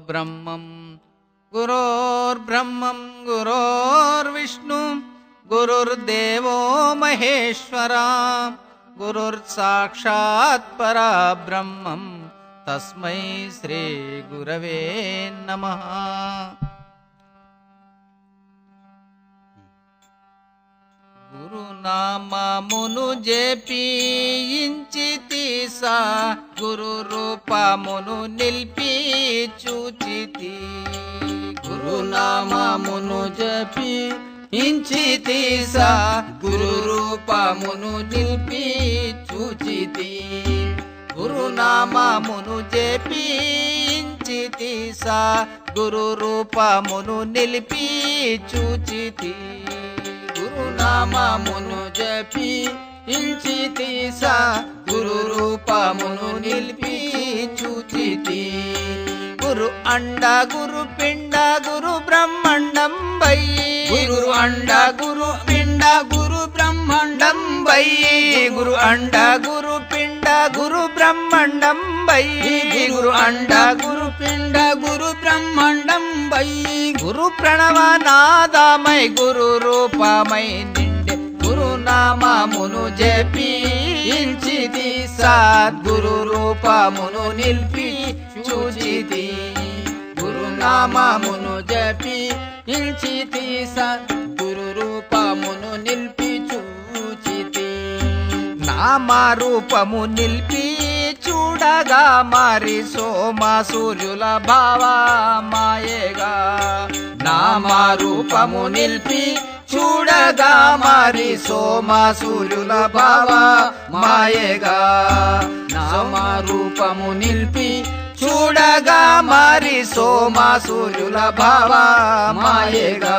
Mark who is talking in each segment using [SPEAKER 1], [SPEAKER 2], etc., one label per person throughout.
[SPEAKER 1] ब्रह्मं गुरुर्ब्रह्मं गुरुर्विष्णु गुरुर्देवो महेश्वरा गुरुर्साक्षात् परब्रह्मं तस्मै श्री गुरवे नमः। గురునామమును జపించితి సా గురు రూపమును నిలిపి చూచితి గురునామమును జపించితి సా గురు రూపమును నిలిపి చూచితి గురునామమును జపించితి సా గురు రూపమును నిలిపి చూచితి గురునామమును జపించితి సా గురు రూపమును నిలిపి చూచితి గురు అండ గురు పిండ గురు బ్రహ్మాండం వై గురు అండ గురు పిండ గురు బ్రహ్మాండం వై గురు అండ గురు పిండ గురు బ్రహ్మాండం వై గురు అండ గురు పిండ గురు బ్రహ్మాండం వై గురు ప్రణవనాదమై గురు రూపమై నిండే గురునామమును జపించితి సద్గురు రూపమును నిలిపి చూచితి గురునామమును జపించితి సద్గురు రూపమును నిలిపి చూచితి నామరూపము నిలిపి చూడగా మరి సోమ సూర్యుల భావ మాయేగా నామరూపము నిలిపి చూడగా మరి సోమ సూర్యుల భావ మాయేగా నామరూపము నిలిపి చూడగా మరి సోమ సూర్యుల భావ మాయేగా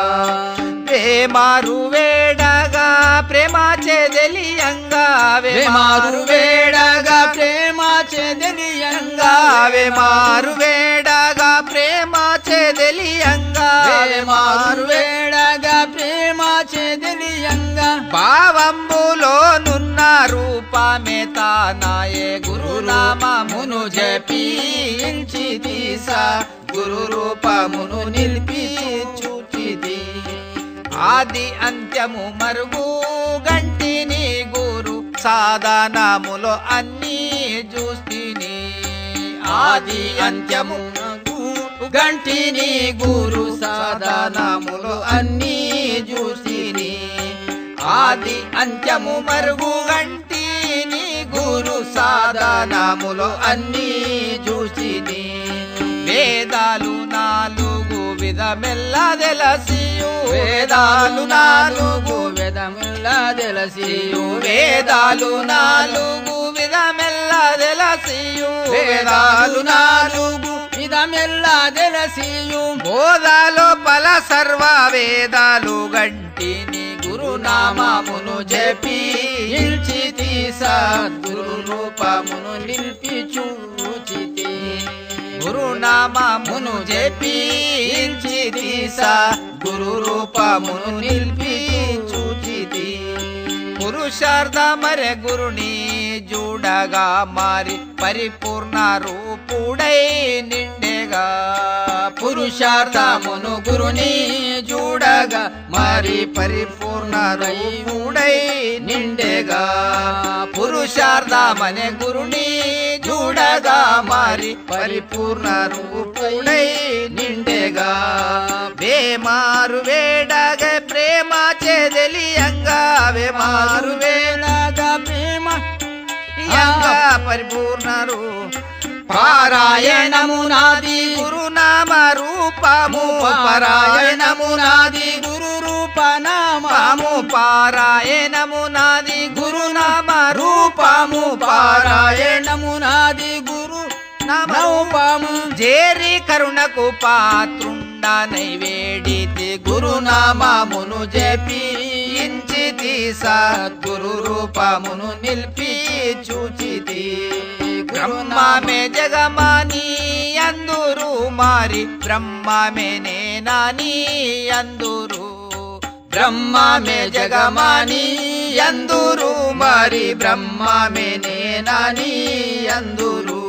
[SPEAKER 1] వేమారు వేడగా ప్రేమ చెదలియంగా వేమారు వేడగా ప్రేమ చెదలియంగా వేమారు వేడగా ప్రేమ చెదలియంగా వేమారు వేడగా ప్రేమ చెదలియంగా భావంబులోనున్న రూపమే తానాయే గురునామమును జపించితి సా గురు రూపమును నిలిపి చూచితి ఆది అంత్యము మరుగు గంటిని గురు సాధనములో అన్ని చూస్తిని ఆది అంత్యము గంటిని గురు సాధనములో అన్ని చూస్తిని ఆది అంత్యము మరుగు గంటిని గురు సాధనములో అన్ని చూస్తిని వేదాలు నాలుగు విధమెల్ల తెలసియు వేదాలు నాలుగు విధమెల్ల తెలసియు వేదాలు నాలుగు విధమెల్ల తెలసియు వేదాలు నాలుగు విధమెల్ల తెలసియు బోధాలో పల సర్వ వేదాలు గంటిని గురునామమును జపించితి సద్గురు రూపమును నిలిపి చూచితి గురునామమును జపించితి సద్గురు రూపమును నిలిపి చూచితి పురుషార్థమరే గురుని చూడగా మరి పరిపూర్ణ రూపుడై నిండేగా పురుషార్థమును గురుని చూడగా మరి పరిపూర్ణ రూపుడై నిండేగా పురుషార్థమనే గురుని చూడగా మరి పరిపూర్ణ రూపుడై నిండేగా వేమారు వేడగ ప్రేమ చెదలియంగా వేమారు వేడగా ప్రేమ పరిపూర్ణ పారాయణము నాది గురునామ రూపము పారాయణము నాది గురు రూపనామము పారాయణము నాది గురునామ రూపము పారాయణము నాది గురు రూపము జేరి కరుణకు పాత్రుండనై వేడితి గురునామమును జపించితి సద్గురు రూపమును నిలిపి చూచితి బ్రహ్మమే జగమాని అందురు మారి బ్రహ్మమే నేనాని అందురు బ్రహ్మమే జగమాని అందురు మరి బ్రహ్మమే నేనాని అందురు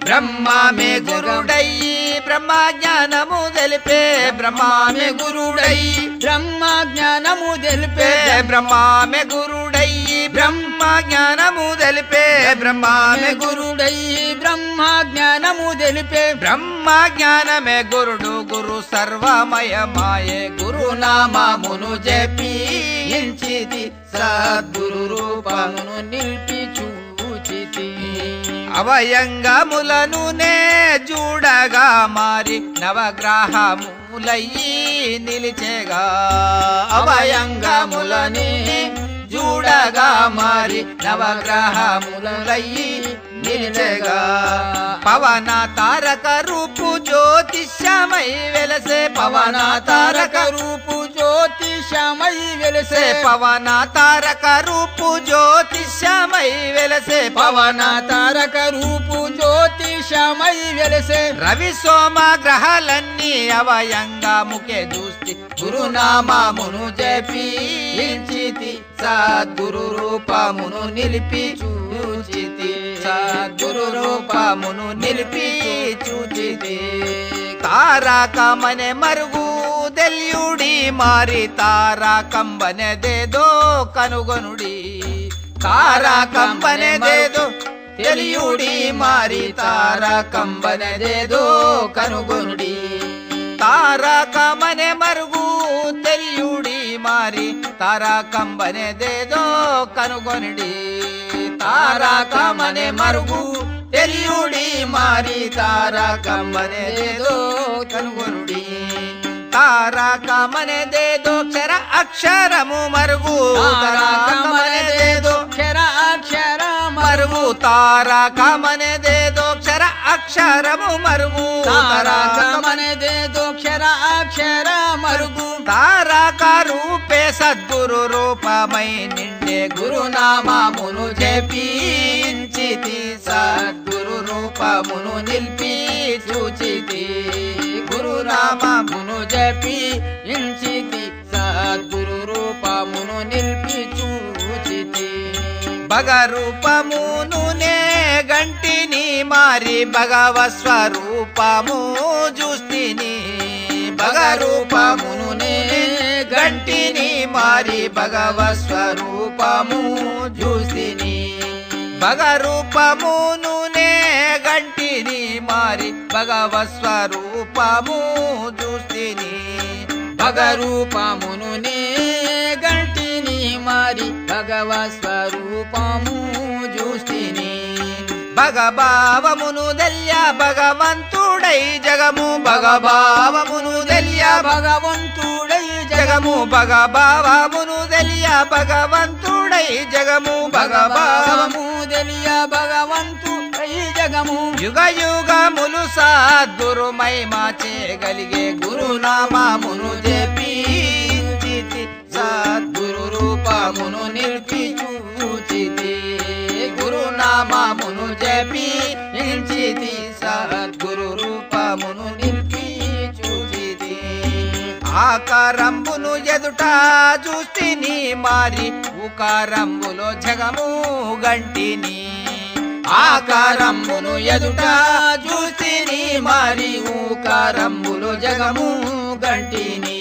[SPEAKER 1] బ్రహ్మమే గురుడయ్యి బ్రహ్మ జ్ఞానము తెలిపే బ్రహ్మామే గురుడై
[SPEAKER 2] బ్రహ్మ జ్ఞానము తెలిపే
[SPEAKER 1] బ్రహ్మామే గురుడై బ్రహ్మ జ్ఞానము తెలిపే బ్రహ్మామే
[SPEAKER 2] గురుడై బ్రహ్మ జ్ఞానము తెలిపే
[SPEAKER 1] బ్రహ్మ జ్ఞానమే గురుడు గురు సర్వమయమాయే గురునామమును జపించితి
[SPEAKER 2] సద్గురు రూపమును నిలిపి చూచితి
[SPEAKER 1] అవయంగములను నే చూడగా మారి నవగ్రహములయ్యి నిలిచేగా అవయంగములనే చూడగా మారి నవగ్రహములయ్యి నిలిచేగా పవన తారక రూపు జ్యోతిష్యమై వెలసే
[SPEAKER 2] పవన తారక రూపు జ్యోతిషమై వెలసే
[SPEAKER 1] పవన తారక రూపు జ్యోతిష్యమై వెలసే
[SPEAKER 2] పవన తారక రూపు జ్యోతిషమై వెలసే
[SPEAKER 1] రవి సోమ గ్రహాలన్నీ అవయంగముకే చూస్తి
[SPEAKER 2] గురునామమును జపించితి సద్గురు రూపమును నిలిపి చూచితి సద్గురు రూపమును నిలిపి చూచితి
[SPEAKER 1] తారకమనే మరుగు దెల్యుడి మారి తారకంబనెదేదో కనుగొనుడి తారకంబనెదేదో తెలియుడి మారి
[SPEAKER 2] తారకంబనెదేదో కనుగొనుడి
[SPEAKER 1] తారకమనే మరుగు తెలియుడి మారి తారకంబనెదేదో కనుగొనుడి
[SPEAKER 2] తారకమనే మరుగు తెలియుడి మారి తారకమనేదో కనుగొనుడి
[SPEAKER 1] తారకమనేదేదో అక్షరము మరుగు
[SPEAKER 2] తారకమనేదేదో అక్షర
[SPEAKER 1] మరుగు తారకమనేదేదో అక్షరము మరుగు
[SPEAKER 2] తారకమనేదేదో అక్షర మరుగు
[SPEAKER 1] తారక రూపే సద్గురు రూపమై నిండే
[SPEAKER 2] గురునామమును జపించితి సద్గురు రూపమును నిలిపి చూచితి గురునామమును జపించితి సద్గురు రూపమును నిలిపి చూచితి
[SPEAKER 1] భగరూపమును నే గంటిని మారి భగవత్ స్వరూపము చూస్తిని
[SPEAKER 2] భగరూపమును నే
[SPEAKER 1] గంటిని మారి భగవత్ స్వరూపము చూస్తిని భగరూపమును నే గంటిని మారి భగవత్ స్వరూపము చూస్తిని
[SPEAKER 2] భగరూపమును నే గంటిని మారి భగవత్ స్వరూపము చూస్తిని
[SPEAKER 1] భగభావమును దెల్య భగవంతుడై జగము భగభావమును దెల్య
[SPEAKER 2] భగవంతుడై
[SPEAKER 1] జగము భగభావమును దెల్య భగవంతుడై జగము
[SPEAKER 2] భగభావము తెలియ భగవంతుడై జగము
[SPEAKER 1] యుగ యుగములు సద్గురు మహిమా చేయగలిగే గురునామమును జపించితి
[SPEAKER 2] సద్గురు రూపమును నిలిపి చూచితి గురునామమును జపించితి సద్గురు రూపమును నిలిపి చూచితి
[SPEAKER 1] ఆకారంబును ఎదుట చూస్తిని మారి ఉకారంబులో జగము గంటిని
[SPEAKER 2] ఆకారంబును ఎదుట చూస్తిని మారి ఊకారంబులో జగము గంటిని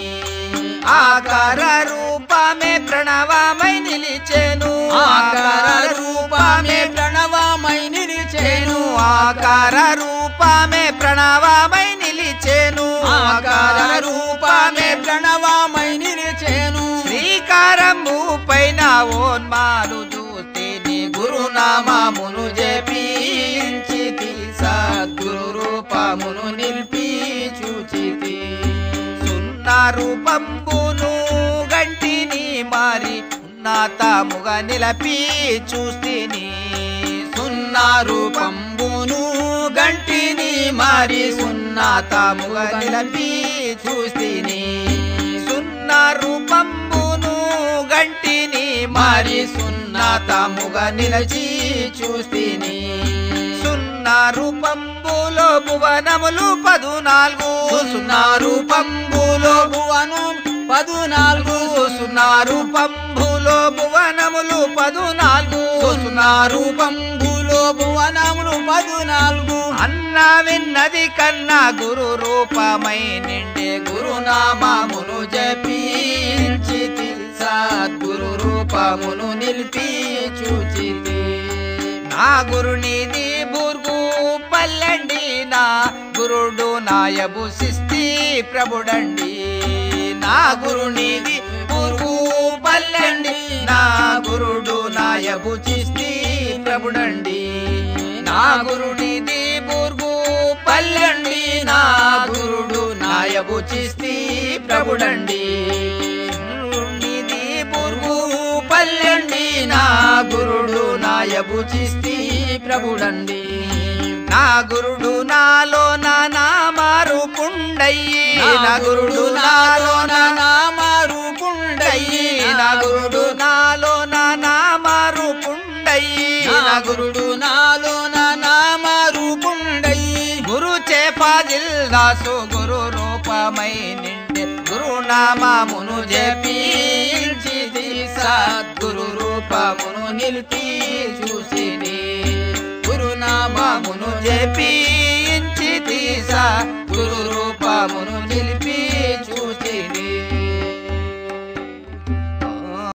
[SPEAKER 1] ఆకార రూపమే ప్రణవమై నిలిచేను
[SPEAKER 2] ఆకార రూపమే ప్రణవమై నిలిచేను
[SPEAKER 1] ఆకార రూపమే ప్రణవమై నిలిచేను
[SPEAKER 2] ఆకార రూపమే ప్రణవమై నిలిచేను
[SPEAKER 1] శ్రీకారము పైన ఓన్మాలు చూస్తేని
[SPEAKER 2] గురునామమును జపించితి సద్గురు రూపమును నిలిపి చూచితి
[SPEAKER 1] సున్నా రూపంబును గంటిని మారి ఉన్నతముగా నిలపి చూస్తిని
[SPEAKER 2] సున్నా రూపంబును గంటిని మారి సున్నాతముగా నిలిపి చూస్తిని
[SPEAKER 1] సున్నా రూపంబును గంటిని
[SPEAKER 2] మారి సున్నాతముగా నిలిచి చూస్తిని
[SPEAKER 1] సున్నా రూపంబులో భువనములు 14
[SPEAKER 2] సున్నా రూపంబులో భువను 14
[SPEAKER 1] సున్నా రూపంబులో భువనములు 14
[SPEAKER 2] సున్నా రూపంబులో భువనములు 14
[SPEAKER 1] అన్నా విన్నది కన్నా గురు రూపమై నిండే
[SPEAKER 2] గురునామమును జపించితి సద్గురు రూపమును నిలిపి చూచితి
[SPEAKER 1] నా గురునిది బుర్గు పల్లండి నా గురుడు నాయబు సిస్తి ప్రభుడండి నా గురునిది బుర్గు పల్లండి నా గురుడు నాయబు చిస్తి ప్రభుడండి నా గురునిది బుర్గు పల్లండి నా గురుడు నాయబు చిస్తి ప్రభుడండి బుర్గు పల్లండి నా గురుడు నాయబు చిస్తి ప్రభుడండి నా గురుడు నాలో నామారు పుండయ్యి నా గురుడు నాలో
[SPEAKER 2] నామారు పుండయ్యి
[SPEAKER 1] నా గురుడు నాలో నామారు పుండయ్యి
[SPEAKER 2] నా గురుడు నాలో నామారు పుండయ్యి
[SPEAKER 1] గురు చేపాజిల్ దాసు గురు రూపమై నిండే గురునామమును
[SPEAKER 2] జపించితి సద్గురు రూపమును నిలిపి చూసిని గురునామమును
[SPEAKER 1] జపి